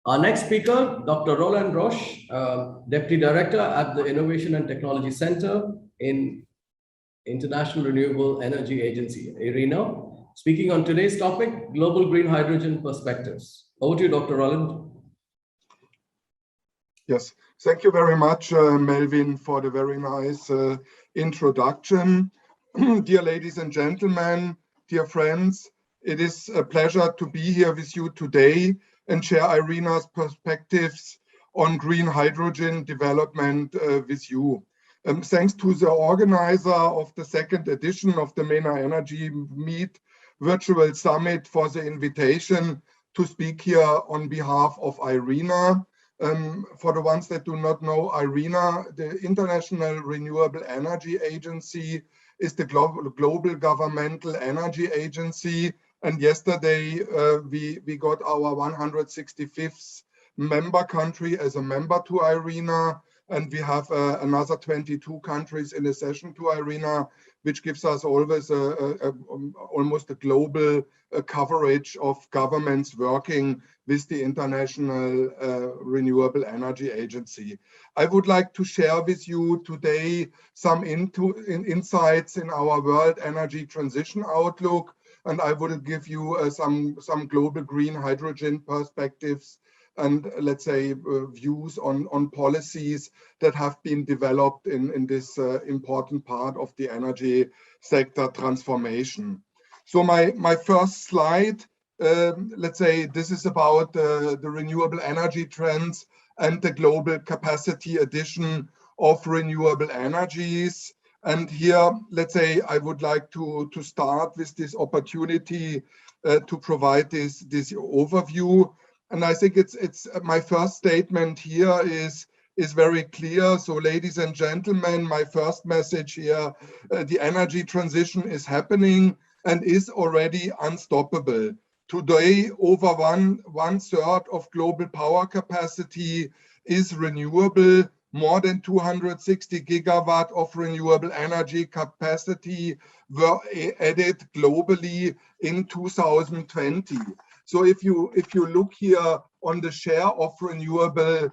Our next speaker, Dr. Roland Roesch, Deputy Director at the Innovation and Technology Center in International Renewable Energy Agency, IRENA, speaking on today's topic, Global Green Hydrogen Perspectives. Over to you, Dr. Roland. Yes, thank you very much, Melvin, for the very nice introduction. Dear ladies and gentlemen, dear friends, it is a pleasure to be here with you today and share IRENA's perspectives on green hydrogen development with you. Thanks to the organizer of the second edition of the MENA Energy Meet Virtual Summit for the invitation to speak here on behalf of IRENA. For the ones that do not know IRENA, the International Renewable Energy Agency is the global governmental energy agency. And yesterday we got our 165th member country as a member to IRENA. And we have another 22 countries in accession to IRENA, which gives us always almost a global coverage of governments working with the International Renewable Energy Agency. I would like to share with you today some insights in our world energy transition outlook, and I will give you some global green hydrogen perspectives and let's say views on policies that have been developed in this important part of the energy sector transformation. So my first slide, let's say this is about the renewable energy trends and the global capacity addition of renewable energies. And here, let's say I would like to start with this opportunity to provide this overview. And I think it's my first statement here is very clear. So ladies and gentlemen, my first message here, the energy transition is happening and is already unstoppable. Today, over one third of global power capacity is renewable. More than 260 gigawatt of renewable energy capacity were added globally in 2020. So if you look here on the share of renewable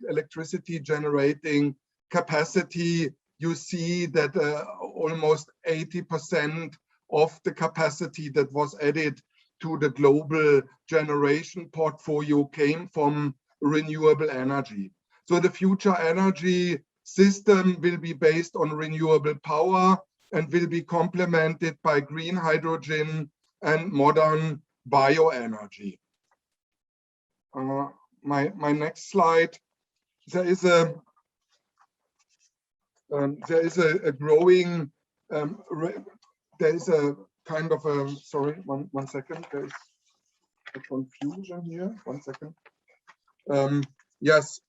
electricity generating capacity, you see that almost 80% of the capacity that was added to the global generation portfolio came from renewable energy. So the future energy system will be based on renewable power and will be complemented by green hydrogen and modern bioenergy. My next slide. There is a growing. There is a kind of a. Sorry, one second. There is a confusion here. 1 second. Yes,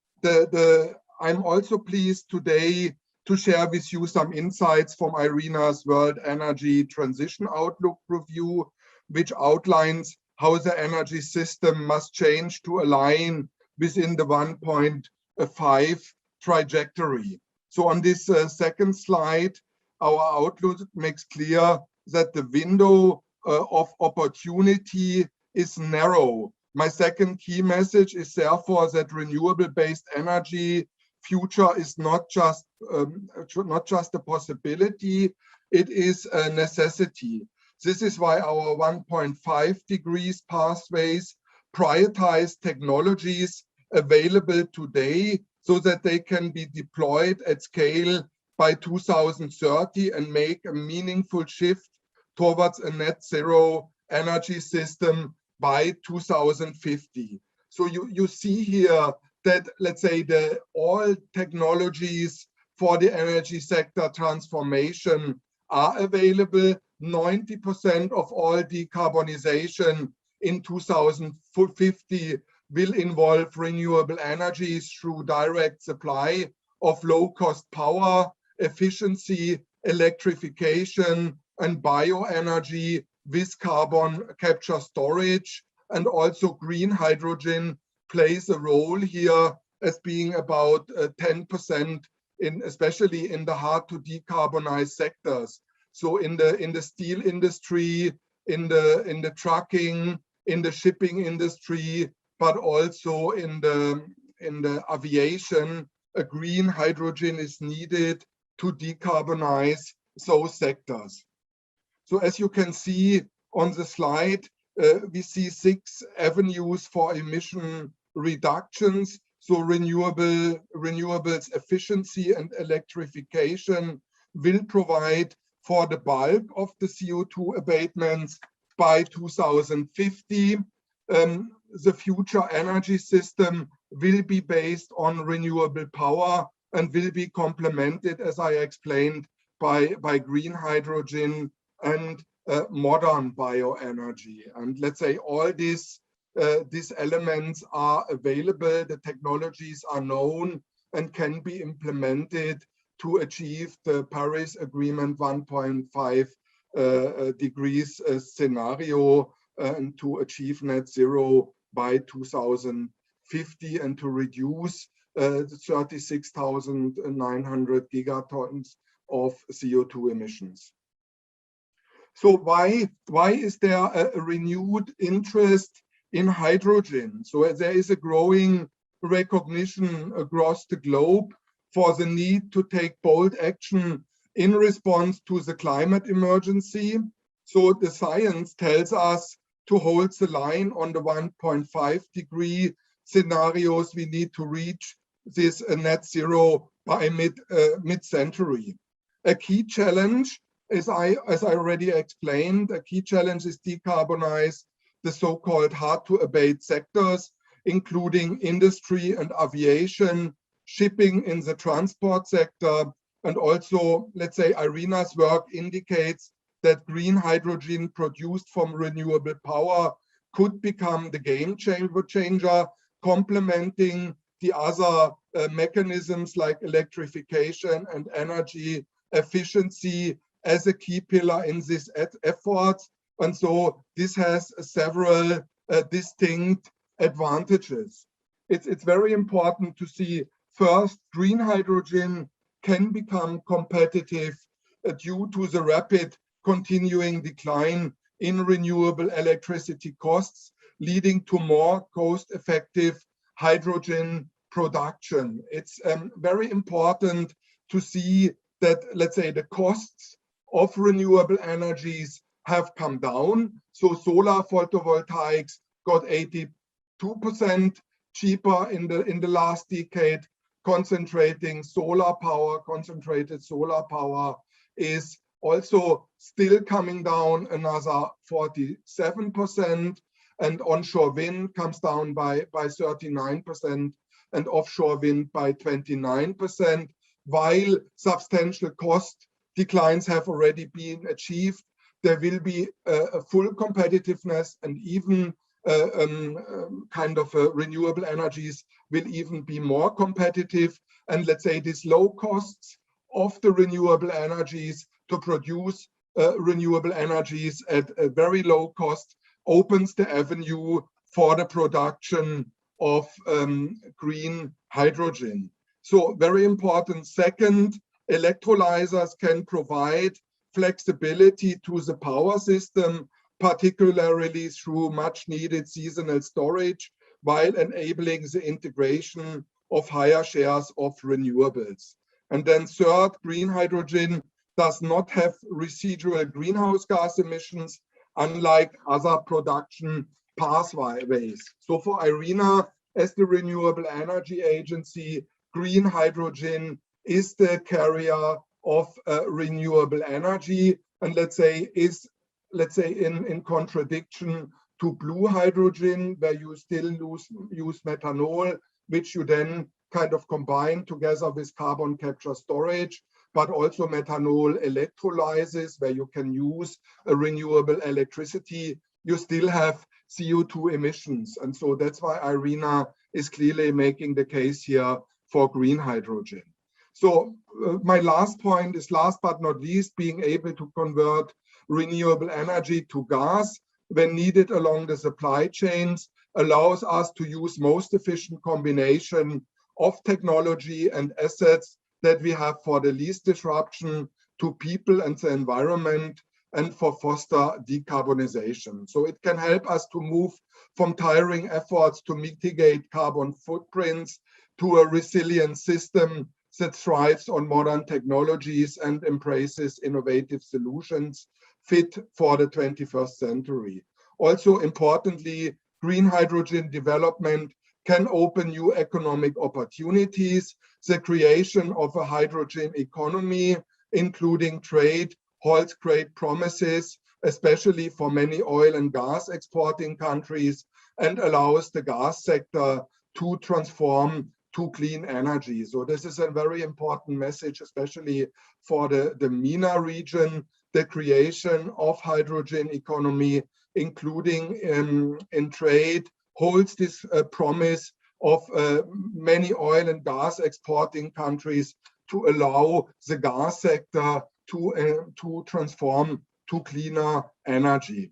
I'm also pleased today to share with you some insights from IRENA's World Energy Transition Outlook Review, which outlines how the energy system must change to align within the 1.5 trajectory. So on this second slide, our outlook makes clear that the window of opportunity is narrow. My second key message is therefore that renewable-based energy future is not just a possibility, it is a necessity. This is why our 1.5 degrees pathways prioritize technologies available today so that they can be deployed at scale by 2030 and make a meaningful shift towards a net zero energy system by 2050. So you see here that, let's say, all technologies for the energy sector transformation are available. 90% of all decarbonization in 2050 will involve renewable energies through direct supply of low-cost power, efficiency, electrification, and bioenergy with carbon capture storage. And also green hydrogen plays a role here as being about 10% especially in the hard to decarbonize sectors. So in the steel industry, in the trucking, in the shipping industry, but also in the aviation, a green hydrogen is needed to decarbonize those sectors. So as you can see on the slide, we see 6 avenues for emission reductions. So renewables efficiency and electrification will provide for the bulk of the CO2 abatements by 2050. The future energy system will be based on renewable power and will be complemented, as I explained, by green hydrogen and modern bioenergy. And let's say all these elements are available, the technologies are known and can be implemented to achieve the Paris Agreement 1.5 degrees scenario and to achieve net zero by 2050 and to reduce 36,900 gigatons of CO2 emissions. So why is there a renewed interest in hydrogen? So there is a growing recognition across the globe for the need to take bold action in response to the climate emergency. So the science tells us to hold the line on the 1.5 degree scenarios. We need to reach this net zero by mid-century. A key challenge, as I already explained, a key challenge is decarbonize the so-called hard-to-abate sectors, including industry and aviation, shipping in the transport sector, and also, let's say, IRENA's work indicates that green hydrogen produced from renewable power could become the game changer, complementing the other mechanisms like electrification and energy efficiency as a key pillar in this effort. And so this has several distinct advantages. It's very important to see, first, green hydrogen can become competitive due to the rapid continuing decline in renewable electricity costs, leading to more cost-effective hydrogen production. It's very important to see that, let's say, the costs of renewable energies have come down. So solar photovoltaics got 82% cheaper in the last decade. Concentrated solar power is also still coming down another 47%, and onshore wind comes down by 39% and offshore wind by 29%, while substantial cost declines have already been achieved. There will be a full competitiveness, and even renewable energies will even be more competitive. And let's say these low costs of the renewable energies to produce renewable energies at a very low cost opens the avenue for the production of green hydrogen. So very important. Second, electrolyzers can provide flexibility to the power system, particularly through much needed seasonal storage, while enabling the integration of higher shares of renewables. And then third, green hydrogen does not have residual greenhouse gas emissions, unlike other production pathways. So for IRENA, as the Renewable Energy Agency, green hydrogen is the carrier of renewable energy, and let's say in contradiction to blue hydrogen, where you still use methanol, which you then kind of combine together with carbon capture storage, but also methanol electrolysis, where you can use a renewable electricity. You still have CO2 emissions. And so that's why IRENA is clearly making the case here for green hydrogen. So my last point is, last but not least, being able to convert renewable energy to gas when needed along the supply chains allows us to use most efficient combination of technology and assets that we have for the least disruption to people and the environment. and for foster decarbonization. So it can help us to move from tiring efforts to mitigate carbon footprints to a resilient system that thrives on modern technologies and embraces innovative solutions fit for the 21st century. Also importantly, green hydrogen development can open new economic opportunities. The creation of a hydrogen economy, including trade, holds great promises, especially for many oil and gas exporting countries, and allows the gas sector to transform to clean energy. So this is a very important message, especially for the MENA region, the creation of hydrogen economy, including in trade, holds this promise of many oil and gas exporting countries to allow the gas sector to transform to cleaner energy.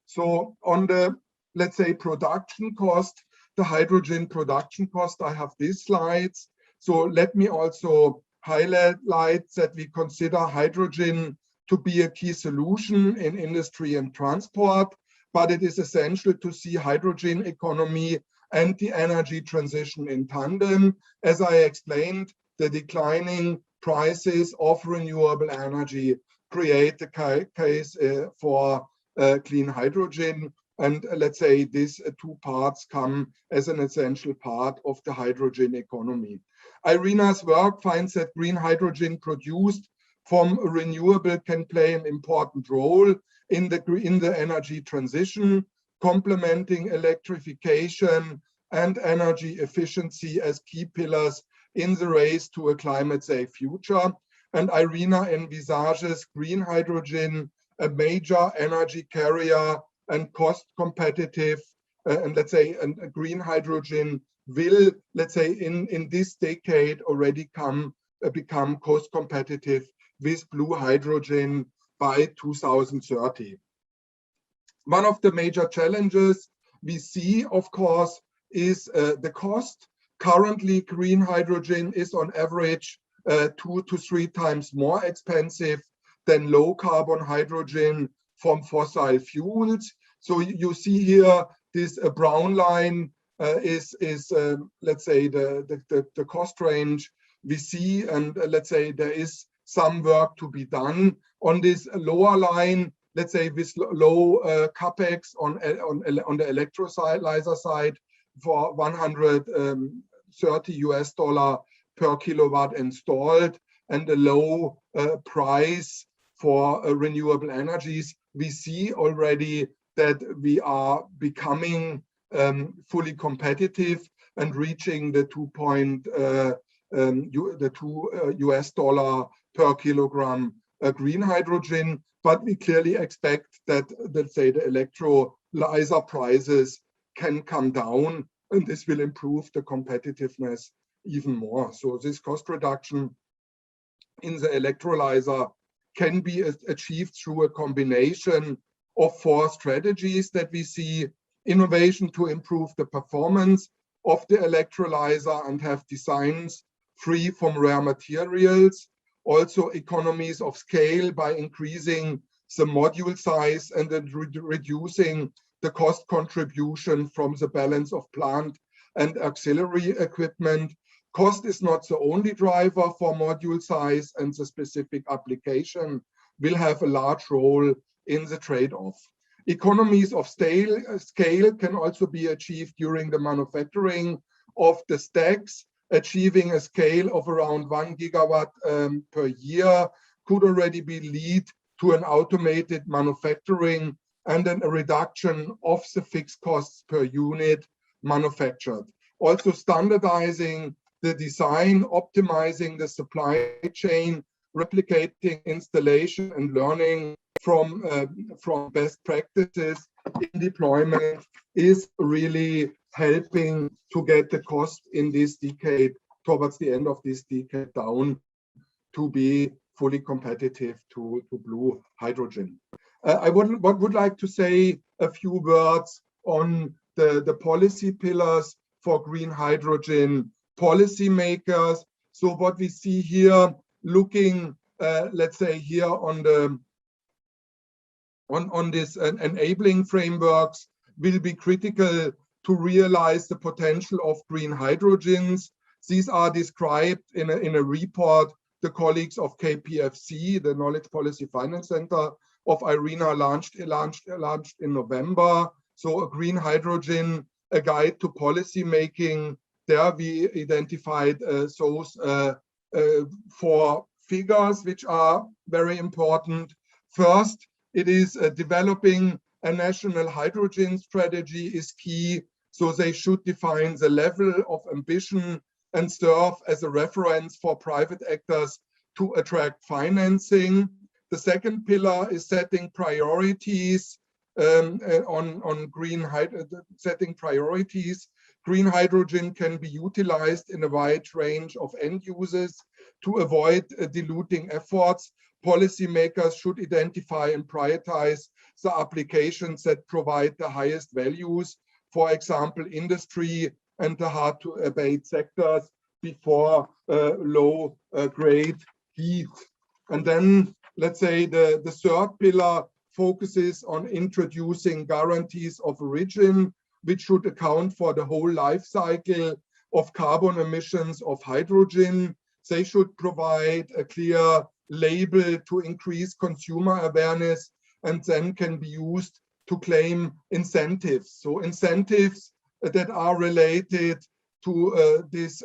So on the, let's say, production cost, the hydrogen production cost, I have these slides. So let me also highlight that we consider hydrogen to be a key solution in industry and transport, but it is essential to see hydrogen economy and the energy transition in tandem. As I explained, the declining prices of renewable energy create the case for clean hydrogen. And let's say these two parts come as an essential part of the hydrogen economy. Irina's work finds that green hydrogen produced from renewable can play an important role in the energy transition, complementing electrification and energy efficiency as key pillars in the race to a climate-safe future. And Irina envisages green hydrogen a major energy carrier and cost competitive, and let's say a green hydrogen will, let's say, in this decade already become cost competitive with blue hydrogen by 2030. One of the major challenges we see, of course, is the cost. Currently, green hydrogen is on average 2 to 3 times more expensive than low carbon hydrogen from fossil fuels. So you see here, this brown line is let's say, the cost range we see, and let's say there is some work to be done on this lower line. Let's say with low capex on the electrolyzer side for $130 per kilowatt installed, and a low price for renewable energies. We see already that we are becoming fully competitive and reaching the $2 US per kilogram green hydrogen. But we clearly expect that, let's say, the electrolyzer prices can come down, and this will improve the competitiveness even more. So this cost reduction in the electrolyzer can be achieved through a combination of 4 strategies that we see: innovation to improve the performance of the electrolyzer and have designs free from rare materials. Also economies of scale by increasing the module size and then reducing the cost contribution from the balance of plant and auxiliary equipment. Cost is not the only driver for module size, and the specific application will have a large role in the trade-off. Economies of scale can also be achieved during the manufacturing of the stacks. Achieving a scale of around 1 gigawatt per year could already lead to an automated manufacturing and then a reduction of the fixed costs per unit manufactured. Also standardizing the design, optimizing the supply chain, replicating installation and learning from best practices in deployment is really helping to get the cost in this decade, towards the end of this decade, down to be fully competitive to blue hydrogen. I would like to say a few words on the policy pillars for green hydrogen policymakers. So what we see here, looking, let's say here on the on this enabling frameworks will be critical to realize the potential of green hydrogens. These are described in a report the colleagues of KPFC, the Knowledge Policy Finance Center of IRENA, launched in November. So a green hydrogen, a guide to policy making. There we identified those 4 figures which are very important. First, it is developing a national hydrogen strategy is key. So they should define the level of ambition and serve as a reference for private actors to attract financing. The second pillar is setting priorities on green hydrogen. Setting priorities. Green hydrogen can be utilized in a wide range of end users. To avoid diluting efforts, policymakers should identify and prioritize the applications that provide the highest values. For example, industry and the hard-to-abate sectors before low-grade heat. And then, let's say, the third pillar focuses on introducing guarantees of origin, which should account for the whole life cycle of carbon emissions of hydrogen. They should provide a clear label to increase consumer awareness and then can be used to claim incentives. So incentives that are related to this,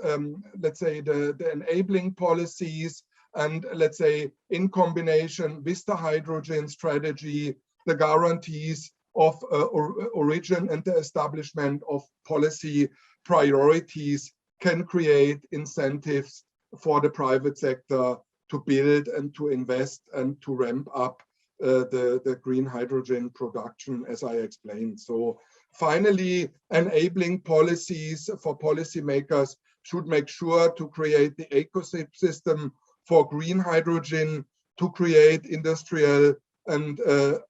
let's say, the enabling policies, and let's say in combination with the hydrogen strategy, the guarantees of origin and the establishment of policy priorities can create incentives for the private sector to build and to invest and to ramp up the green hydrogen production, as I explained. So finally, enabling policies for policymakers should make sure to create the ecosystem for green hydrogen, to create industrial and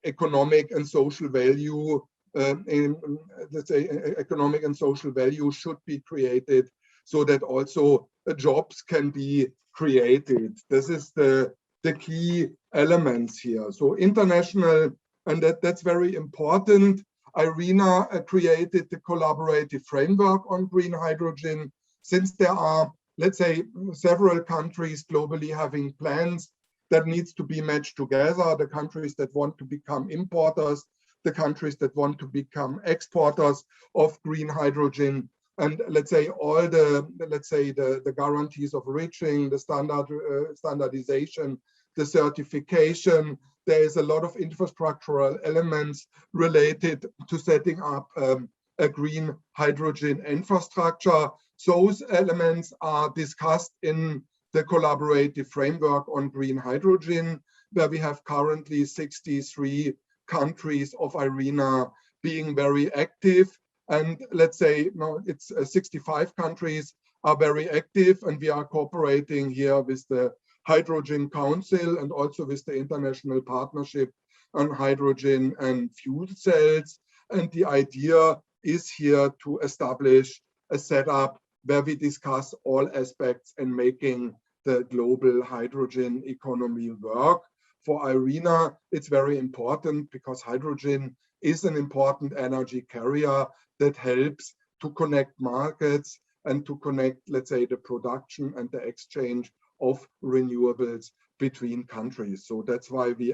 economic and social value. Let's say economic and social value should be created so that also jobs can be created. This is the key elements here. So international, and that's very important. IRENA created the collaborative framework on green hydrogen. Since there are, let's say, several countries globally having plans that needs to be matched together, the countries that want to become importers, the countries that want to become exporters of green hydrogen, and let's say all the, let's say the guarantees of reaching the standardization, the certification. There is a lot of infrastructural elements related to setting up a green hydrogen infrastructure. Those elements are discussed in the collaborative framework on green hydrogen, where we have currently 63 countries of IRENA being very active. And let's say, no, it's 65 countries are very active, and we are cooperating here with the Hydrogen Council and also with the International Partnership on Hydrogen and Fuel Cells. And the idea is here to establish a setup where we discuss all aspects in making the global hydrogen economy work. For IRENA, it's very important because hydrogen is an important energy carrier that helps to connect markets and to connect, let's say, the production and the exchange of renewables between countries. So that's why we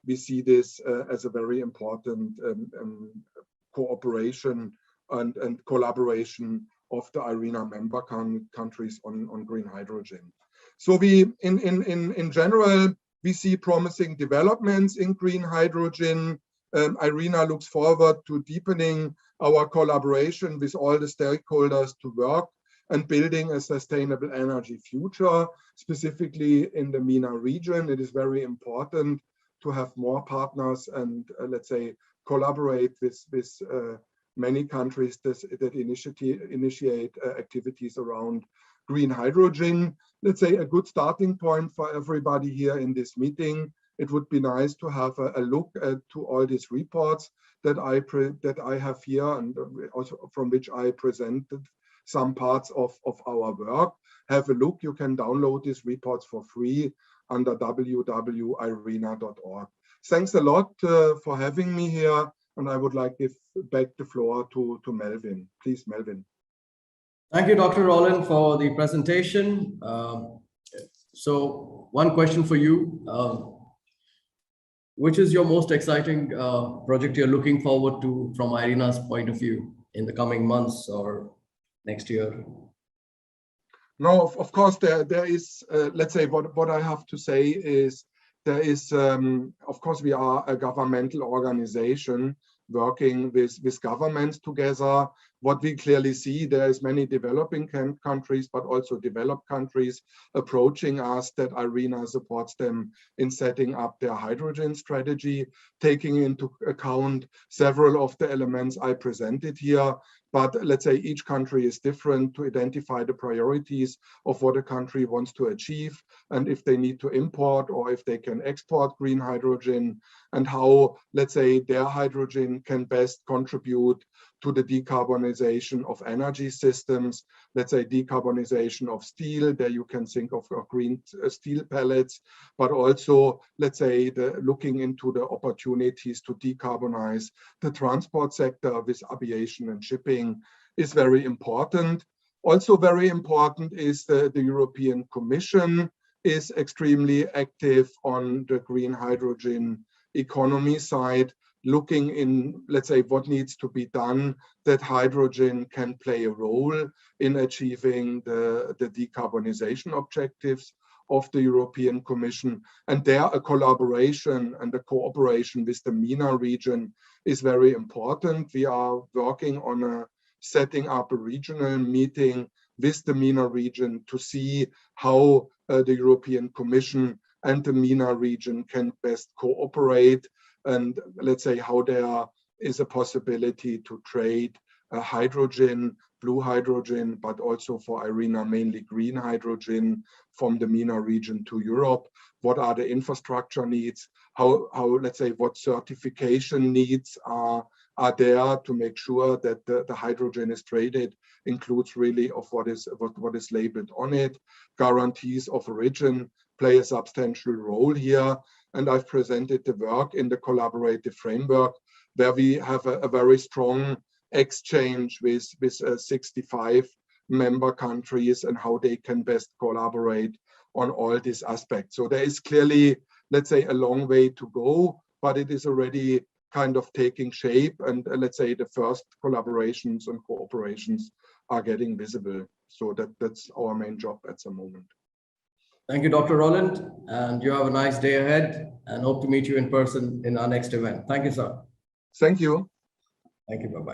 we see this as a very important cooperation and collaboration of the IRENA member countries on green hydrogen. So we, in general, we see promising developments in green hydrogen. IRENA looks forward to deepening our collaboration with all the stakeholders to work and building a sustainable energy future, specifically in the MENA region. It is very important to have more partners and let's say collaborate with many countries that initiate activities around green hydrogen. Let's say a good starting point for everybody here in this meeting. It would be nice to have a look to all these reports that I have here, and also from which I presented some parts of our work. Have a look. You can download these reports for free under www.irena.org. Thanks a lot for having me here, and I would like to give back the floor to Melvin. Please, Melvin. Thank you, Dr. Roland, for the presentation. So one question for you. Which is your most exciting project you're looking forward to from IRENA's point of view in the coming months or next year? No, of course, there is, let's say, what I have to say is, there is, of course, we are a governmental organization working with governments together. What we clearly see, there is many developing countries, but also developed countries approaching us that IRENA supports them in setting up their hydrogen strategy, taking into account several of the elements I presented here. But let's say each country is different to identify the priorities of what a country wants to achieve, and if they need to import or if they can export green hydrogen, and how, let's say, their hydrogen can best contribute to the decarbonization of energy systems, let's say decarbonization of steel. There you can think of green steel pellets, but also, let's say, looking into the opportunities to decarbonize the transport sector with aviation and shipping is very important. Also very important is the European Commission is extremely active on the green hydrogen economy side, looking in, let's say, what needs to be done that hydrogen can play a role in achieving the decarbonization objectives of the European Commission. And there a collaboration and a cooperation with the MENA region is very important. We are working on setting up a regional meeting with the MENA region to see how the European Commission and the MENA region can best cooperate, and let's say how there is a possibility to trade hydrogen, blue hydrogen, but also for IRENA mainly green hydrogen from the MENA region to Europe. What are the infrastructure needs? How let's say, what certification needs are there to make sure that the hydrogen is traded includes really of what is labeled on it. Guarantees of origin play a substantial role here. And I've presented the work in the collaborative framework where we have a very strong exchange with 65 member countries and how they can best collaborate on all these aspects. So there is clearly, let's say, a long way to go, but it is already kind of taking shape, and let's say the first collaborations and cooperations are getting visible. So that's our main job at the moment. Thank you, Dr. Roland, and you have a nice day ahead, and hope to meet you in person in our next event. Thank you, sir. Thank you. Thank you. Bye-bye.